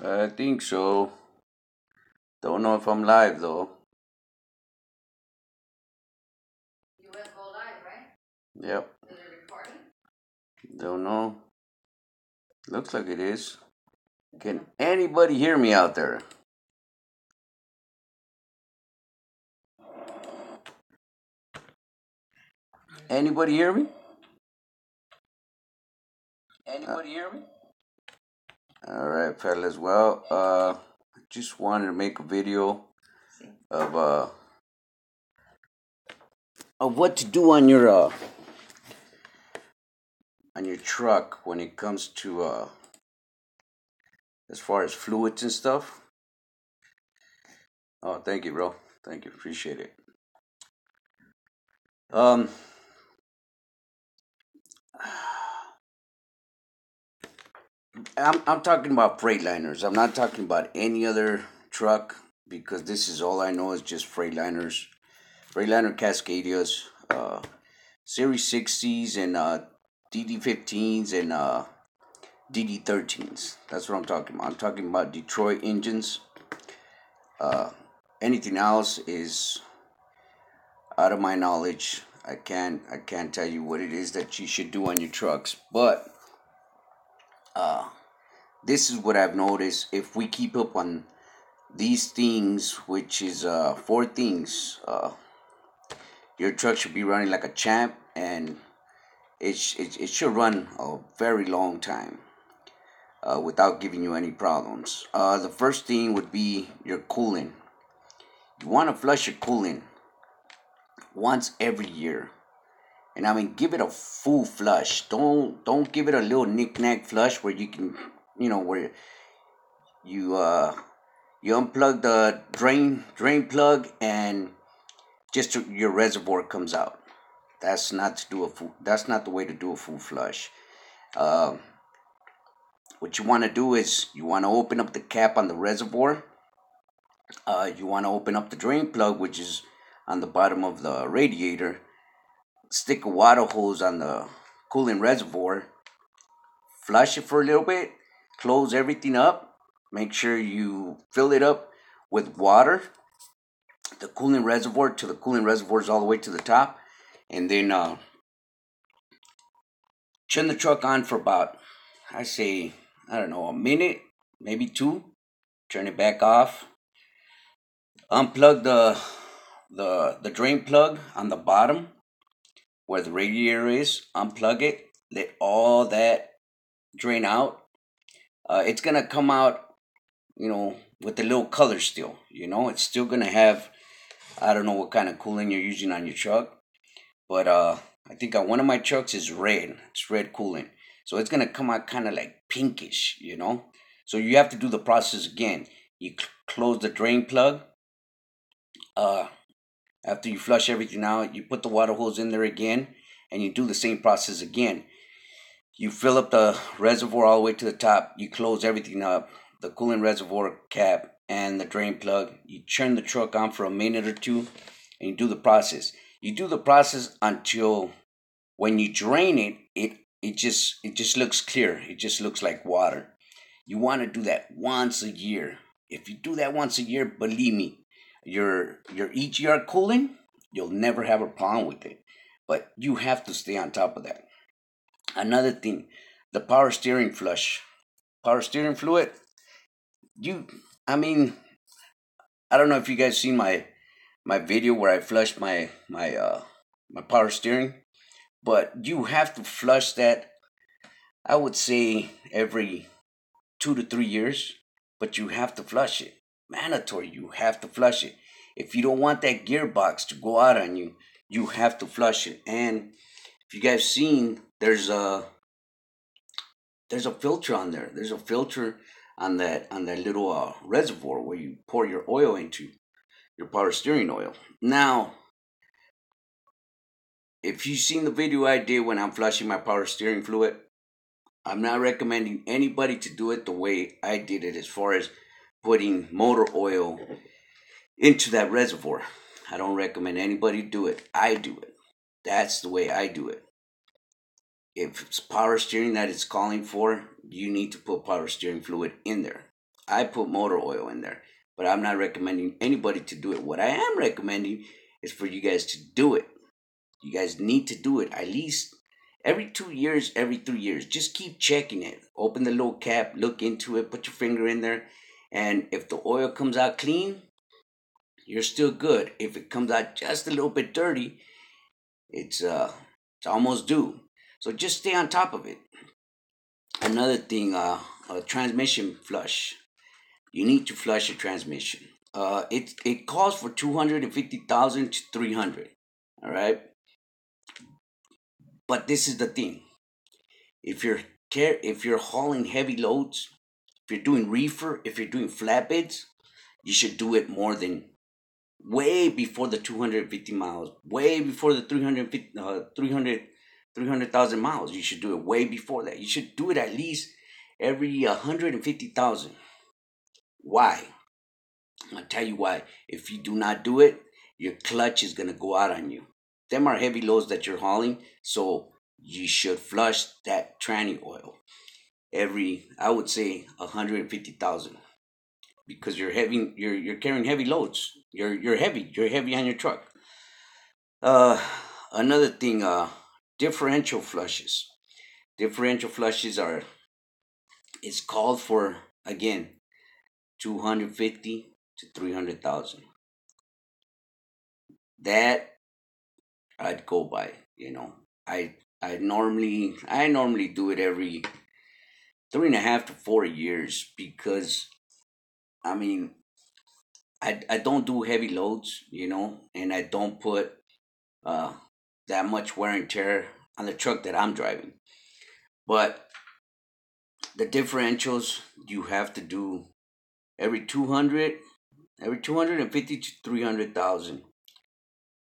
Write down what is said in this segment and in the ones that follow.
I think so. Don't know if I'm live though. You went go live, right? Yep. Is it recording? Don't know. Looks like it is. Can anybody hear me out there? Anybody hear me? Anybody hear me? All right, fellas. Well, just wanted to make a video of what to do on your truck when it comes to as far as fluids and stuff. Oh, thank you, bro. Thank you. Appreciate it. Um, I'm talking about freightliners. I'm not talking about any other truck because this is all I know is just freightliners, Freightliner Cascadias, Series 60s and DD15s and DD13s. That's what I'm talking about. I'm talking about Detroit engines. Uh, Anything else is out of my knowledge. I can't tell you what it is that you should do on your trucks, but uh, this is what I've noticed. If we keep up on these things, which is four things, your truck should be running like a champ, and it should run a very long time without giving you any problems. The first thing would be your coolant. You want to flush your coolant once every year, and I mean give it a full flush. Don't give it a little knick-knack flush where you can, where you you unplug the drain plug and just your reservoir comes out. That's not to do a full. That's not the way to do a full flush. Uh, what you want to do is you want to open up the cap on the reservoir. You want to open up the drain plug, which is on the bottom of the radiator. Stick a water hose on the coolant reservoir. Flush it for a little bit. Close everything up. Make sure you fill it up with water. The coolant reservoir to the coolant reservoirs all the way to the top, and then turn the truck on for about, I say, I don't know, a minute, maybe two. Turn it back off. Unplug the drain plug on the bottom where the radiator is. Unplug it. Let all that drain out. It's gonna come out, with a little color still. It's still gonna have. I don't know what kind of coolant you're using on your truck, but I think on one of my trucks is red. It's red coolant, so it's gonna come out kind of like pinkish. So you have to do the process again. You close the drain plug. Uh, After you flush everything out, you put the water hose in there again, and you do the same process again. You fill up the reservoir all the way to the top. You close everything up, the coolant reservoir cap and the drain plug. You turn the truck on for a minute or two, and you do the process. You do the process until when you drain it, it just looks clear. It just looks like water. You want to do that once a year. If you do that once a year, believe me, your EGR cooling, you'll never have a problem with it. But you have to stay on top of that. Another thing, the power steering flush, power steering fluid. You, I mean, I don't know if you guys seen my video where I flushed my power steering, but you have to flush that. I would say every 2 to 3 years, but you have to flush it. Mandatory, you have to flush it. If you don't want that gearbox to go out on you, you have to flush it. And if you guys seen, there's a filter on there. There's a filter on that little reservoir where you pour your oil into, your power steering oil. Now, if you've seen the video I did when I'm flushing my power steering fluid, I'm not recommending anybody to do it the way I did it as far as putting motor oil into that reservoir. I don't recommend anybody do it. I do it. That's the way I do it. If it's power steering that it's calling for, you need to put power steering fluid in there. I put motor oil in there, but I'm not recommending anybody to do it. What I am recommending is for you guys to do it. You guys need to do it at least every 2 years, every 3 years. Just keep checking it. Open the little cap, look into it, put your finger in there, and if the oil comes out clean, you're still good. If it comes out just a little bit dirty, it's almost due. So just stay on top of it. Another thing, a transmission flush. You need to flush your transmission. It calls for 250,000 to 300. All right, but this is the thing. If you're hauling heavy loads, if you're doing reefer, if you're doing flatbeds, you should do it more than way before the 250 miles, way before the 350, 300,000 miles. You should do it way before that. You should do it at least every 150,000. Why? I'll tell you why. If you do not do it, your clutch is going to go out on you. Them are heavy loads that you're hauling, so you should flush that tranny oil every, I would say, 150,000, because you're carrying heavy loads. You're heavy on your truck. Uh, Another thing, differential flushes. Differential flushes are it's called for again 250 to 300,000. That I'd go by. I normally do it every 3.5 to 4 years, because I mean I don't do heavy loads, and I don't put uh that much wear and tear on the truck that I'm driving. But the differentials you have to do every 200, every 250 to 300,000.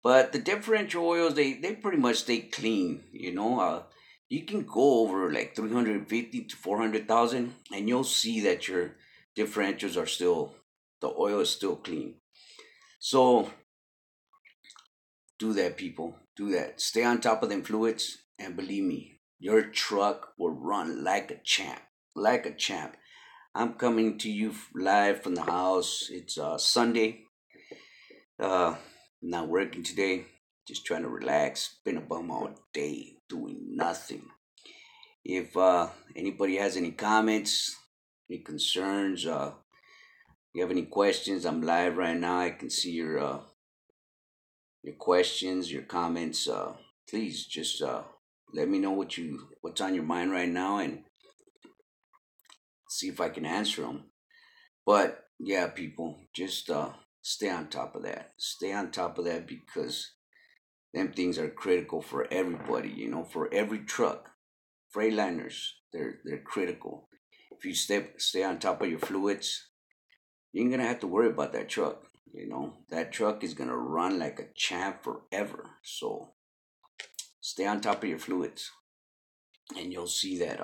But the differential oils, they pretty much stay clean. You can go over like 350 to 400,000, and you'll see that your differentials are still, the oil is still clean. So do that, people. Do that. Stay on top of them fluids, and believe me, your truck will run like a champ. Like a champ. I'm coming to you live from the house. It's Sunday. Uh, Not working today. Just trying to relax. Been a bum all day, doing nothing. If anybody has any comments, any concerns, you have any questions, I'm live right now. I can see your questions, your comments. Please just let me know what's on your mind right now, and see if I can answer them. But yeah, people, just stay on top of that. Stay on top of that, because them things are critical for everybody. For every truck, freightliners, they're critical. If you stay on top of your fluids, you ain't gonna have to worry about that truck. That truck is gonna run like a champ forever. So stay on top of your fluids, and you'll see that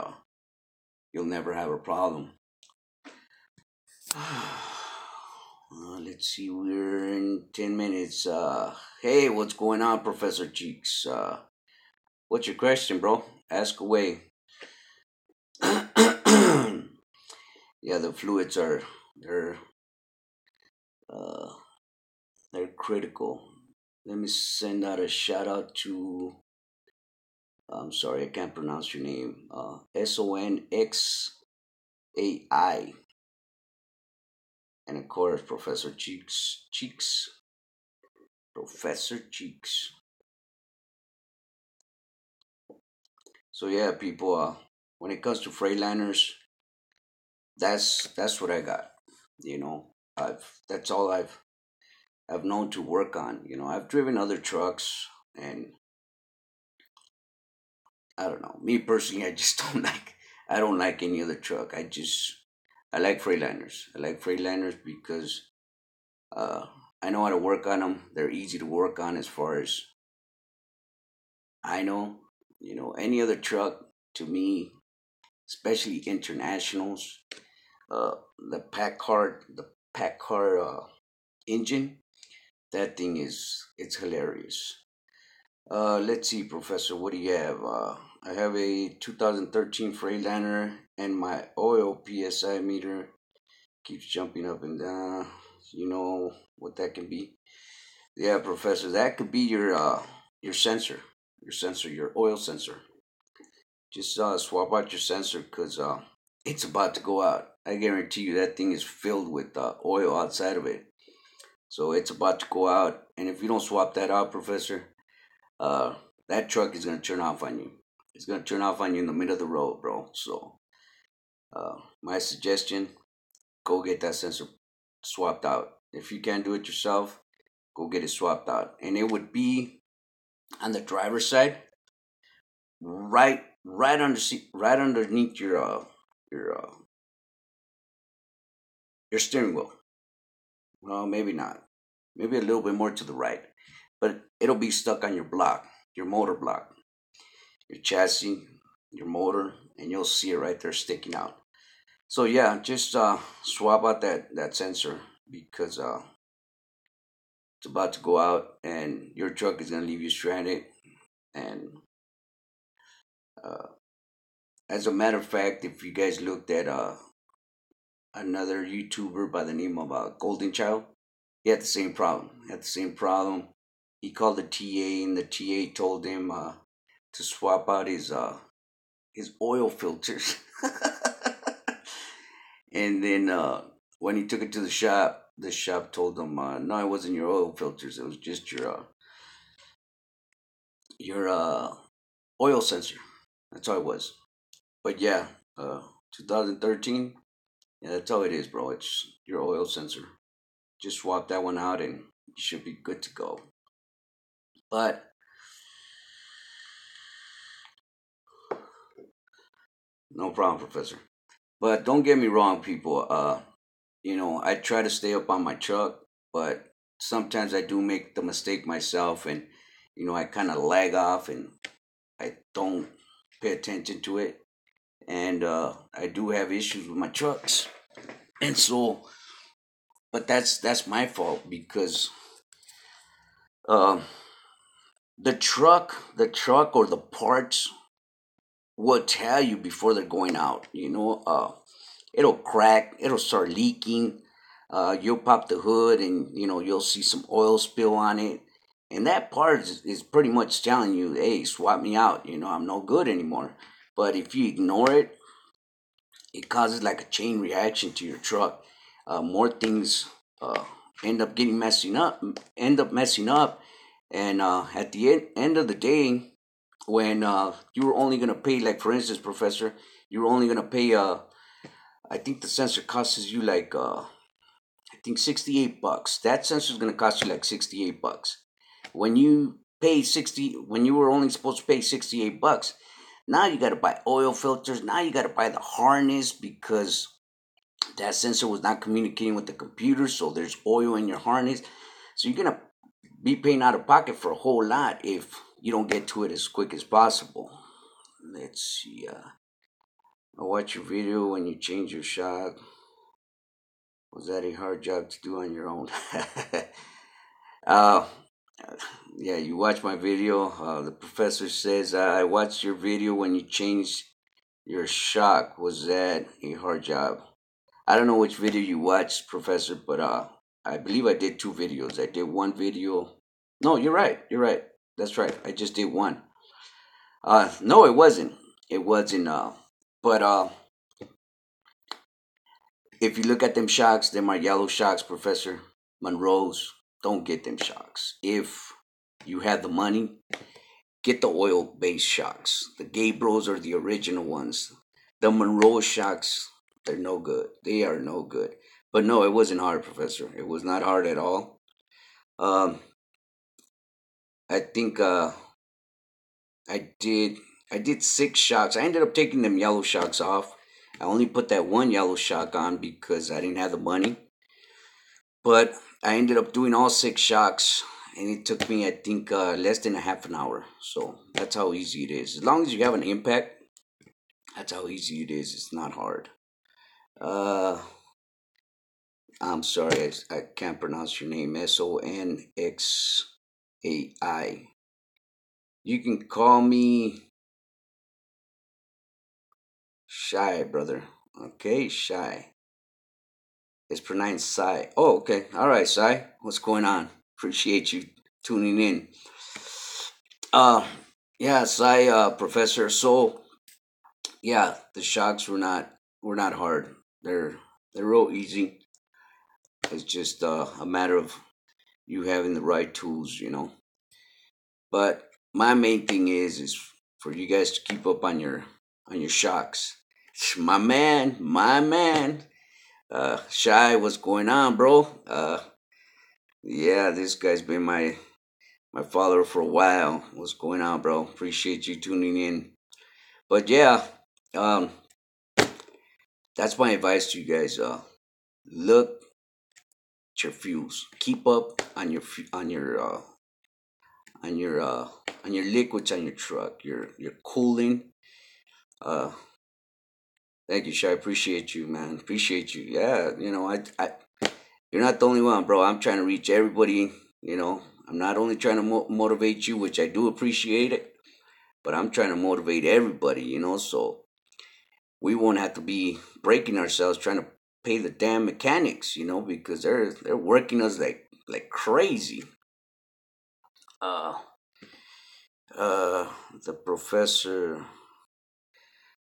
you'll never have a problem. Let's see, we're in 10 minutes. Hey, what's going on, Professor Cheeks? What's your question, bro? Ask away. Yeah, the fluids uh, they're critical. Let me send out a shout out to. I'm sorry, I can't pronounce your name. Sonxai, and of course, Professor Cheeks, Professor Cheeks. So yeah, people. When it comes to Freightliners, that's what I got. That's all I've known to work on. I've driven other trucks, and I don't know. Me personally, I just don't like. I don't like any other truck. I like Freightliners. I like Freightliners because uh, I know how to work on them. They're easy to work on as far as I know. Any other truck to me, especially internationals, uh, the Packard engine. That thing it's hilarious. Let's see, Professor. What do you have? I have a 2013 Freightliner, and my oil PSI meter Keeps jumping up and down. You know what that can be? Yeah, Professor, that could be your sensor, your oil sensor. Just swap out your sensor because it's about to go out. I guarantee you that thing is filled with oil outside of it. So it's about to go out. And if you don't swap that out, Professor, uh, that truck is going to turn off on you. It's going to turn off on you in the middle of the road, bro. So my suggestion, go get that sensor swapped out. If you can't do it yourself, go get it swapped out. And it would be on the driver's side, right underneath your your steering wheel. Well, maybe not. Maybe a little bit more to the right, but it'll be stuck on your block, your motor block, your chassis, your motor, and you'll see it right there sticking out. So yeah, just swap out that sensor because it's about to go out, and your truck is gonna leave you stranded. And uh, as a matter of fact, if you guys looked at another YouTuber by the name of Golden Child, he had the same problem. He had the same problem. He called the TA, and the TA told him to swap out his oil filters. And then when he took it to the shop told him, "No, it wasn't your oil filters. It was just your oil sensor. That's all it was." But yeah, 2013. Yeah, that's all it is, bro. It's your oil sensor. Just swap that one out, and you should be good to go. But no problem, Professor. But don't get me wrong, people. I try to stay up on my truck, but sometimes I do make the mistake myself, and I kind of lag off, and I don't pay attention to it, and I do have issues with my trucks, and so, but that's my fault because uh, the truck or the parts will tell you before they're going out. It'll crack, it'll start leaking. You'll pop the hood, and you'll see some oil spill on it, and that part is pretty much telling you, "Hey, swap me out. I'm no good anymore." But if you ignore it, it causes like a chain reaction to your truck. More things uh, end up messing up, and at the end of the day, when you were only gonna pay, like for instance, Professor, you were only gonna pay. I think the sensor costs you like I think $68. That sensor is gonna cost you like $68. When you pay 60, when you were only supposed to pay $68, now you gotta buy oil filters. Now you gotta buy the harness because that sensor was not communicating with the computer. So there's oil in your harness. So you're gonna be paying out of pocket for a whole lot if you don't get to it as quick as possible. Let's see. I watch your video when you change your shock. Was that a hard job to do on your own? uh, yeah, you watch my video. The professor says, I watched your video when you changed your shock. Was that a hard job? I don't know which video you watched, Professor, but I believe I did two videos. I did one video. No, you're right. You're right. That's right. I just did one. No, it wasn't. It wasn't. But if you look at them shocks, them are yellow shocks, Professor. Monroe's. Don't get them shocks. If you have the money, get the oil-based shocks. The Gabriels are the original ones. The Monroe shocks, they're no good. They are no good. But no, it wasn't hard, Professor. It was not hard at all. Um, I think I did I did six shocks. I ended up taking them yellow shocks off. I only put that one yellow shock on because I didn't have the money. But I ended up doing all six shocks, and it took me, I think, less than a half an hour. So that's how easy it is. As long as you have an impact, that's how easy it is. It's not hard. Uh, I'm sorry, I can't pronounce your name. Sonxai. You can call me Shy, brother. Okay, Shy. It's pronounced Sai. Oh, okay. All right, Sai. What's going on? Appreciate you tuning in. Uh, yeah, Sai, Professor. So, yeah, the shocks were not hard. They're real easy. It's just a matter of you having the right tools. But my main thing is for you guys to keep up on your shocks. My man. Shy, what's going on, bro? Yeah, this guy's been my follower for a while. What's going on, bro? Appreciate you tuning in. But yeah, um, that's my advice to you guys. Look at your fuels. Keep up on your on your liquids on your truck. Your cooling. Uh, Thank you, Shy. Appreciate you, man. Appreciate you. Yeah, I you're not the only one, bro. I'm trying to reach everybody. I'm not only trying to motivate you, which I do appreciate it, but I'm trying to motivate everybody. So we won't have to be breaking ourselves trying to pay the damn mechanics. Because they're working us like crazy. Uh, uh, the professor,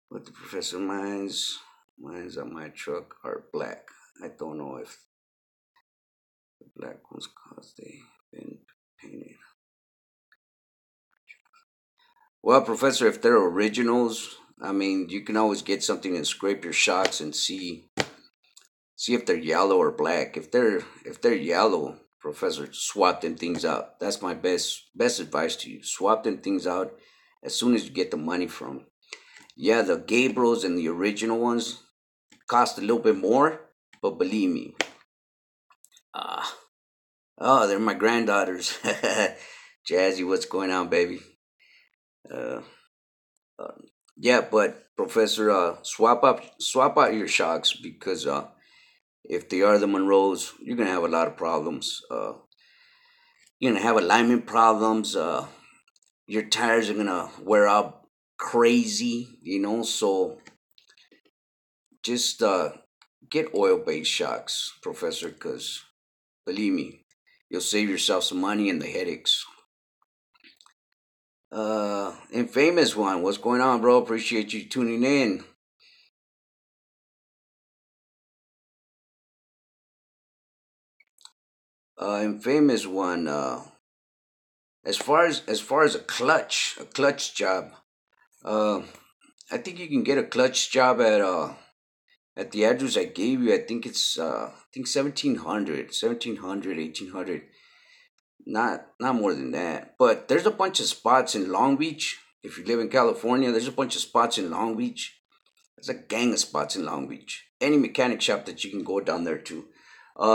what the professor mines on my truck are black. I don't know if the black ones cause they've been painted. Well, Professor, if they're originals, I mean, you can always get something and scrape your shocks and see if they're yellow or black. If they're yellow, Professor, swap them things out. That's my best advice to you. Swap them things out as soon as you get the money from 'em. Yeah, the Gabriels and the original ones cost a little bit more, but believe me, ah, oh, they're my granddaughters. Jazzy, what's going on, baby? Uh, uh, yeah, but Professor, swap out your shocks because if they are the Monroes, you're gonna have a lot of problems. You're gonna have alignment problems. Your tires are gonna wear out crazy. So just get oil-based shocks, Professor, because believe me, you'll save yourself some money and the headaches. Infamous one, what's going on, bro? Appreciate you tuning in. Infamous one. As far as a clutch job. Uh, I think you can get a clutch job at the address I gave you. I think 1700, 1800. Not more than that. But there's a bunch of spots in Long Beach. If you live in California, there's a bunch of spots in Long Beach. There's a gang of spots in Long Beach. Any mechanic shop that you can go down there to.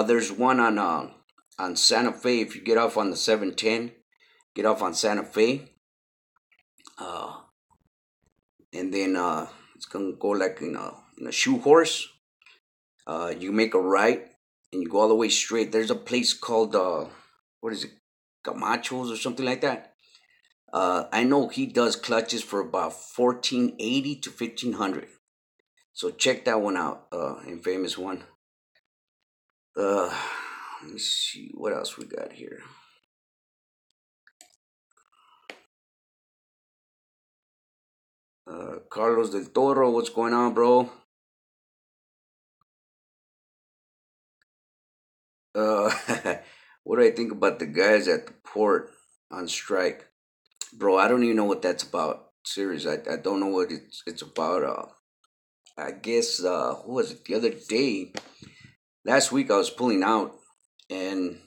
There's one on Santa Fe. If you get off on the 710, get off on Santa Fe. Uh, and then it's gonna go like in a shoe horse. You make a right and you go all the way straight. There's a place called what is it, Camachos or something like that. I know he does clutches for about 1480 to 1500. So check that one out. Infamous one. Uh, let me see what else we got here. Carlos del Toro, what's going on, bro? Uh, what do I think about the guys at the port on strike? Bro, I don't even know what that's about. Serious, I don't know what it's about. I guess what was it the other day? Last week I was pulling out, and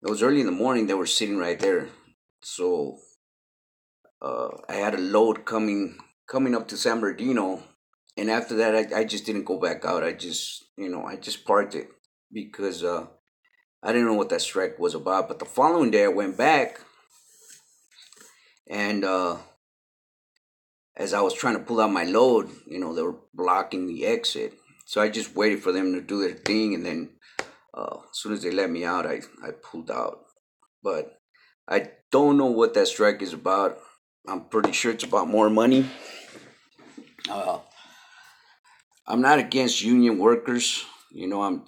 it was early in the morning. They were sitting right there, so I had a load coming up to San Bernardino, and after that I just didn't go back out. I just parked it because I didn't know what that strike was about. But the following day I went back, and as I was trying to pull out my load, they were blocking the exit. So I just waited for them to do their thing, and then as soon as they let me out, I pulled out. But I don't know what that strike is about. I'm pretty sure it's about more money. Uh, I'm not against union workers. I'm,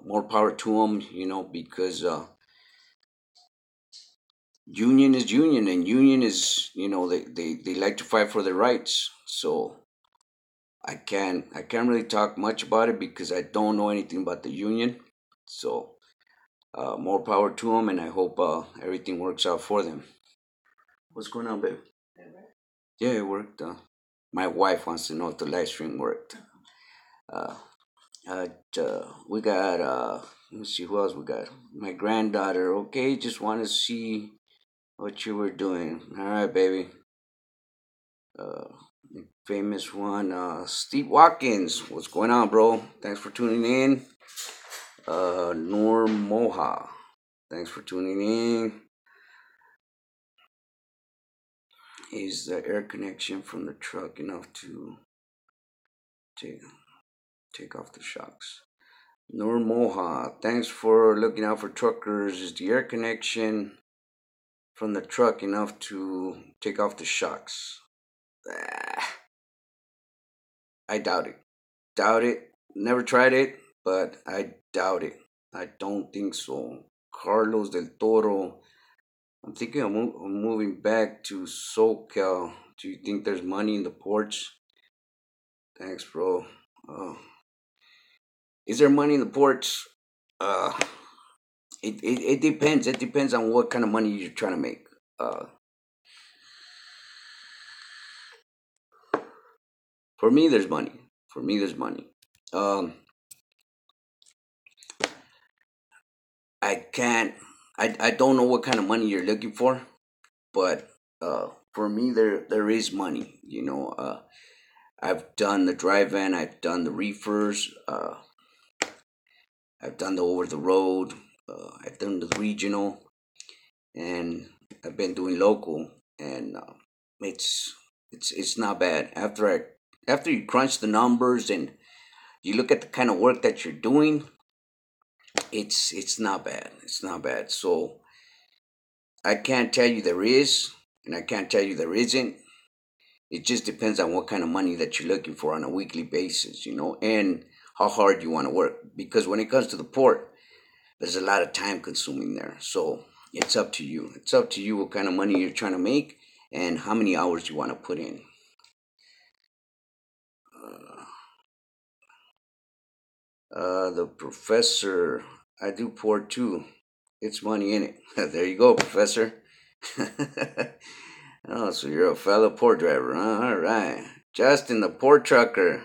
more power to them, because union is union, and union is, they like to fight for their rights. So I can't really talk much about it because I don't know anything about the union. So more power to them, and I hope everything works out for them. What's going on, babe? Yeah, it worked. My wife wants to know if the live stream worked. Uh, we got let me see who else we got. My granddaughter. Okay, just want to see what you were doing. All right, baby. Uh, famous one. Steve Watkins. What's going on, bro? Thanks for tuning in. Noor Moha. Thanks for tuning in. Is the air connection from the truck enough to take take off the shocks? Noor Moha, thanks for looking out for truckers. Is the air connection from the truck enough to take off the shocks? Ah, I doubt it. Doubt it. Never tried it, but I doubt it. I don't think so. Carlos del Toro. I'm thinking of moving back to SoCal. Do you think there's money in the ports? Thanks, bro. Uh, is there money in the ports? Uh, it depends. It depends on what kind of money you're trying to make. Uh, for me, there's money. For me, there's money. Um, I can't. I don't know what kind of money you're looking for, but for me, there is money. I've done the drive in. I've done the reefers. I've done the over the road. I've done the regional, and I've been doing local, and it's it's not bad. After you crunch the numbers and you look at the kind of work that you're doing, it's not bad. It's not bad. So I can't tell you there is, and I can't tell you there isn't. It just depends on what kind of money that you're looking for on a weekly basis, and how hard you want to work. Because when it comes to the port, there's a lot of time consuming there. So it's up to you. It's up to you what kind of money you're trying to make and how many hours you want to put in. The professor, I do port too. It's money in it. There you go, professor. Oh, so you're a fellow port driver, huh? All right. Justin, the port trucker.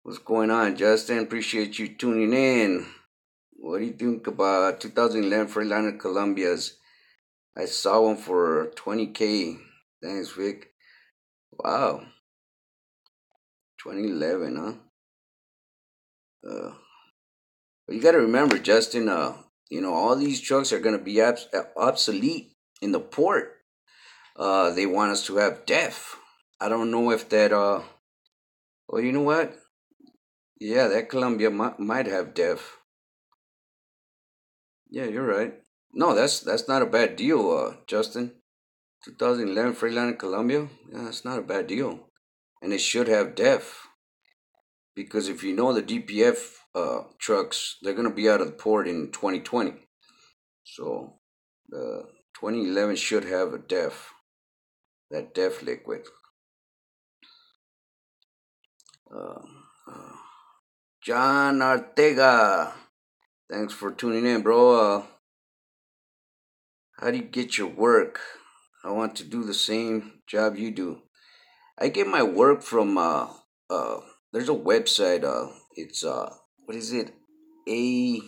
What's going on, Justin? Appreciate you tuning in. What do you think about 2011 Freightliner Columbias? I saw one for 20K. Thanks, Vic. Wow. 2011, huh? Uh, but you got to remember, Justin, all these trucks are going to be obsolete in the port. They want us to have DEF. I don't know if that, well, you know what? Yeah, that Columbia might have DEF. Yeah, you're right. No, that's not a bad deal, Justin. 2011 Freightliner Columbia. Yeah, that's not a bad deal, and it should have DEF because if you know the DPF trucks, they're gonna be out of the port in 2020. So the 2011 should have a DEF, that DEF liquid. Uh, uh, John Ortega, thanks for tuning in, bro. How do you get your work? I want to do the same job you do. I get my work from uh there's a website, it's what is it? A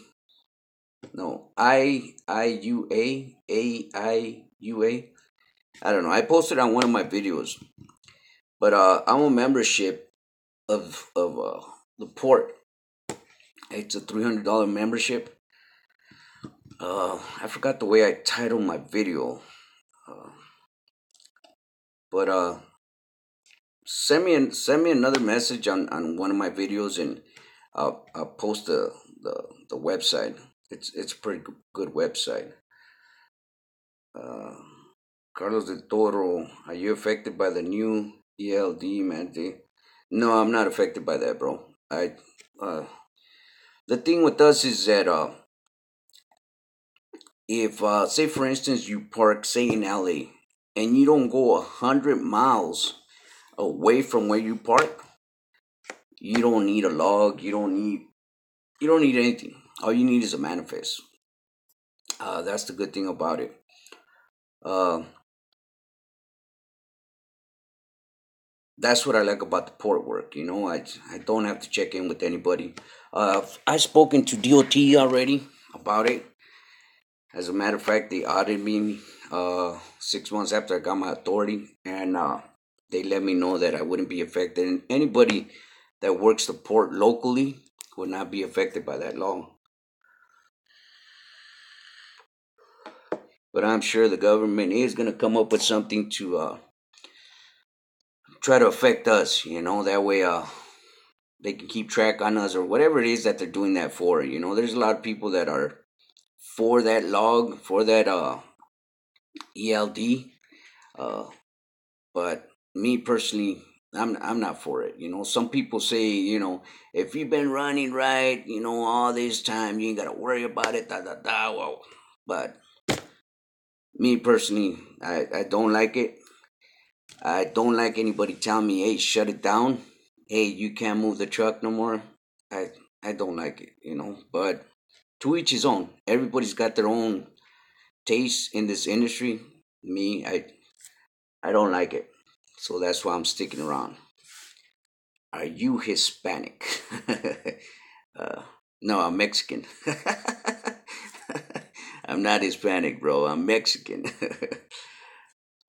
no IUA. I don't know. I posted on one of my videos. But I'm a membership of the port. It's a $300 membership. I forgot the way I titled my video. Uh, but send me another message on one of my videos, and I'll post the website. It's a pretty good website. Uh, Carlos del Toro, are you affected by the new ELD mandate? No, I'm not affected by that, bro. I uh, The thing with us is that if say for instance you park say in LA and you don't go 100 miles away from where you park, you don't need a log. You don't need anything. All you need is a manifest. That's the good thing about it. Uh, that's what I like about the port work. I don't have to check in with anybody. I've spoken to DOT already about it. As a matter of fact, they audited me 6 months after I got my authority, and they let me know that I wouldn't be affected. And anybody that works the port locally would not be affected by that law. But I'm sure the government is going to come up with something to try to affect us. That way they can keep track on us or whatever it is that they're doing that for. There's a lot of people that are for that log, for that ELD. Uh, but me personally, I'm not for it. Some people say, if you've been running right, all this time, you ain't gotta worry about it. Da da da. Well, but me personally, I don't like it. I don't like anybody telling me, hey, shut it down. Hey, you can't move the truck no more. I I don't like it. But to each his own. Everybody's got their own taste in this industry. Me, I don't like it. So that's why I'm sticking around. Are you Hispanic? uh, no, I'm Mexican. I'm not Hispanic, bro. I'm Mexican.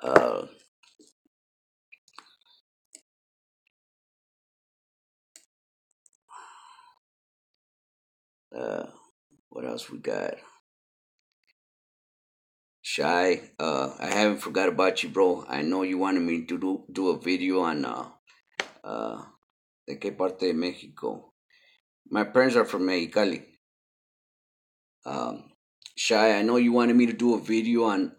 uh, uh, what else we got? Shy. I haven't forgot about you, bro. I know you wanted me to do a video on uh, de qué parte de Mexico. My parents are from Mexicali. Um, Shy, I know you wanted me to do a video on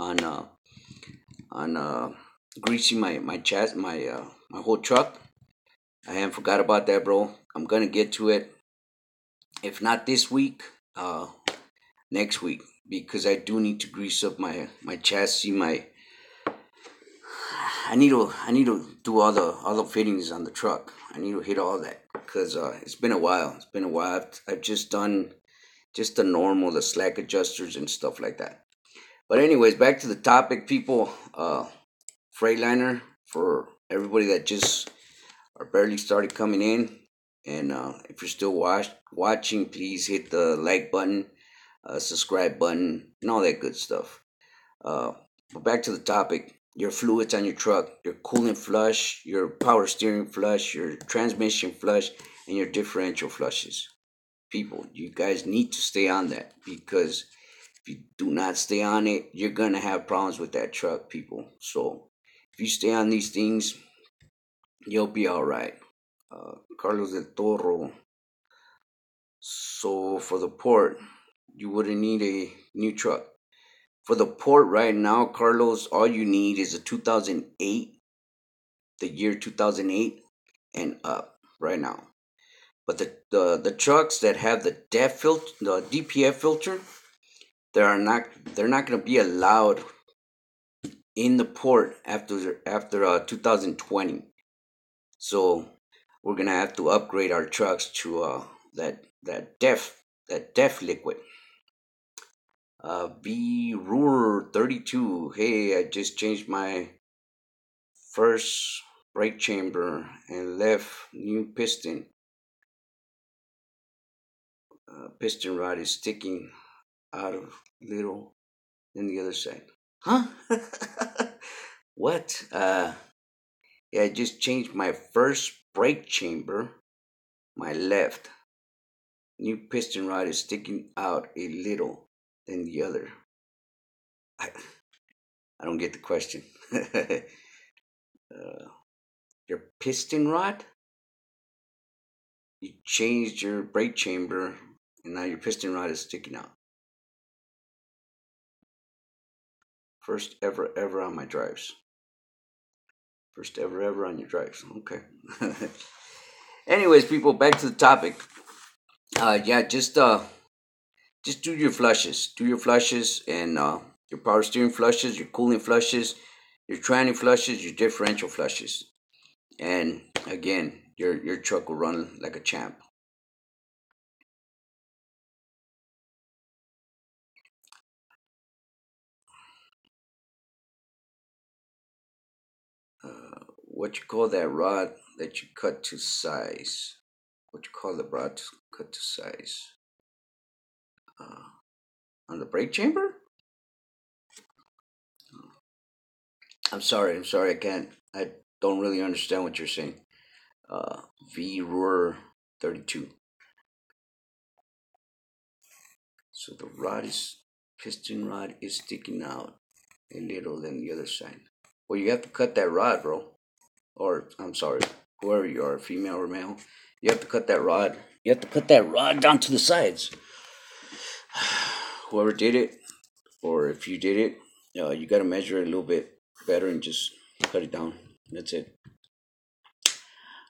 greasing my chest, my whole truck. I haven't forgot about that, bro. I'm gonna get to it. If not this week, next week, because I do need to grease up my chassis. I need to do all the fittings on the truck. I need to hit all that because it's been a while. It's been a while. I've just done just the normal, the slack adjusters and stuff like that. But anyways, back to the topic, people. Freightliner for everybody that just are barely started coming in. And if you're still watching, please hit the like button, subscribe button, and all that good stuff. Uh, but back to the topic. Your fluids on your truck, your coolant flush, your power steering flush, your transmission flush, and your differential flushes. People, you guys need to stay on that because if you do not stay on it, you're gonna have problems with that truck, people. So if you stay on these things, you'll be all right. Carlos del Toro. So for the port, you wouldn't need a new truck. For the port right now, Carlos, all you need is a 2008, the year 2008 and up right now. But the trucks that have the the DPF filter, they're not going to be allowed in the port after 2020. So we're gonna have to upgrade our trucks to that def liquid. V Ruhr 32. Hey, I just changed my first brake chamber and left new piston. Piston rod is sticking out of little than the other side. Huh? What? Yeah, I just changed my first brake chamber, my left. New piston rod is sticking out a little than the other. I, I don't get the question. Your piston rod? You changed your brake chamber and now your piston rod is sticking out. First ever on my drives. First ever on your drives. Okay. Anyways, people, back to the topic. Yeah, just do your flushes. Do your flushes and your power steering flushes, your cooling flushes, your tranny flushes, your differential flushes. And again, your truck will run like a champ. What you call that rod that you cut to size? What you call the rod to cut to size? Uh, on the brake chamber? I'm sorry, I can't. I don't really understand what you're saying. Uh, V Roar 32. So the rod is piston rod is sticking out a little than the other side. Well, you have to cut that rod, bro. Or I'm sorry, whoever you are, female or male, you have to cut that rod. You have to cut that rod down to the sides. Whoever did it, or if you did it, you got to measure it a little bit better and just cut it down. That's it.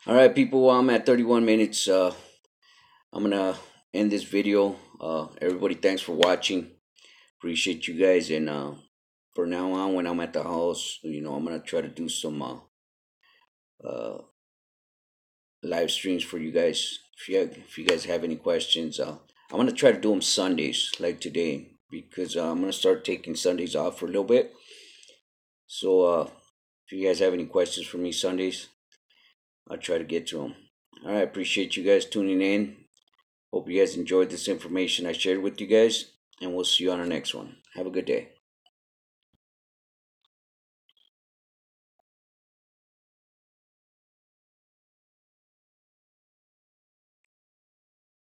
All right, people. Well, I'm at 31 minutes. I'm gonna end this video. Everybody, thanks for watching. Appreciate you guys, and for now on, when I'm at the house, I'm gonna try to do some uh, live streams for you guys. If you guys have any questions, I'm gonna try to do them Sundays, like today, because I'm gonna start taking Sundays off for a little bit. So if you guys have any questions for me Sundays, I'll try to get to them. All right, appreciate you guys tuning in. Hope you guys enjoyed this information I shared with you guys, and we'll see you on the next one. Have a good day.